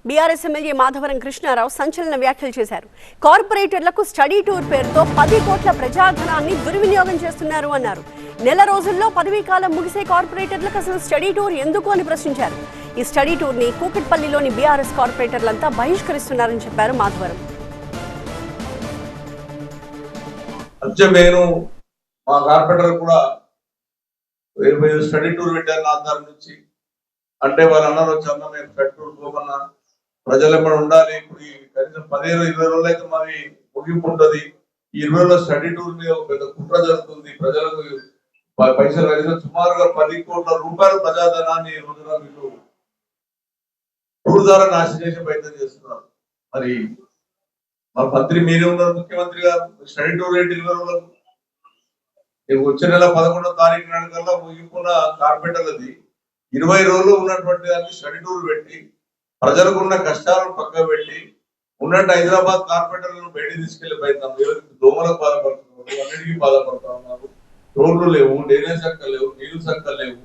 BRS MLA Madhavaram Krishnarao సంచలన వ్యాఖ్యలు చేశారు. కార్పొరేటర్లకు స్టడీ టూర్ పేరుతో 10 కోట్ల ప్రజాధనాన్ని దుర్వినియోగం చేస్తున్నారు అన్నారు. నెల రోజుల్లో పదవీకాలం ముగిసే కార్పొరేటర్లకు అసలు స్టడీ టూర్ ఎందుకు అని ప్రశ్నించారు. ఈ స్టడీ టూర్ ని కూకట్పల్లిలోని బీఆర్ఎస్ కార్పొరేటర్లంతా బహిష్కరిస్తున్నారని చెప్పారు మాధవరం. మా కార్పొరేటర్ కూడా స్టడీ టూర్ పెట్టారు నా ఆధారం నుంచి. అంటే వాళ్ళు అన్నారు వచ్చి మేము స్టడీ టూర్ పోమన్నా ప్రజలు ఎప్పుడు ఉండాలి. ఇప్పుడు కనీసం 15-20 రోజులు అయితే మరి ముగింపు ఉంటుంది. ఈ 20 రోజుల స్టడీ టూర్ మీద పెద్ద కుట్ర జరుగుతుంది. ప్రజలకు పైసలు కనీసం సుమారుగా 10 కోట్ల రూపాయల ప్రజాధనాన్ని ఈ రోజున వీళ్ళు టూర్ ద్వారా నాశనం చేసే ప్రయత్నం చేస్తున్నారు. మరి మా మంత్రి మీరే ఉన్నారు, ముఖ్యమంత్రి గారు. స్టడీ టూర్ ఏంటి 20 రోజులకు? వచ్చే నెల 11వ తారీఖు నాటికల్లా ముగింపున్న కార్పొరేటర్లది 20 రోజులు ఉన్నటువంటి దాన్ని స్టడీ టూర్ పెట్టి ప్రజలకు ఉన్న కష్టాలను పక్కన పెట్టి ఉన్నట్టు హైదరాబాద్ కార్పొరేటర్లను బయటికి తీసుకెళ్లి ప్రయత్నం. దోమలకు బాధపడుతున్నారు, అన్నిటికీ బాధపడుతూ ఉన్నారు. రోడ్లు లేవు, డ్రైనేజ్ సంఖ్య లేవు, నీళ్లు సంఖ్య లేవు.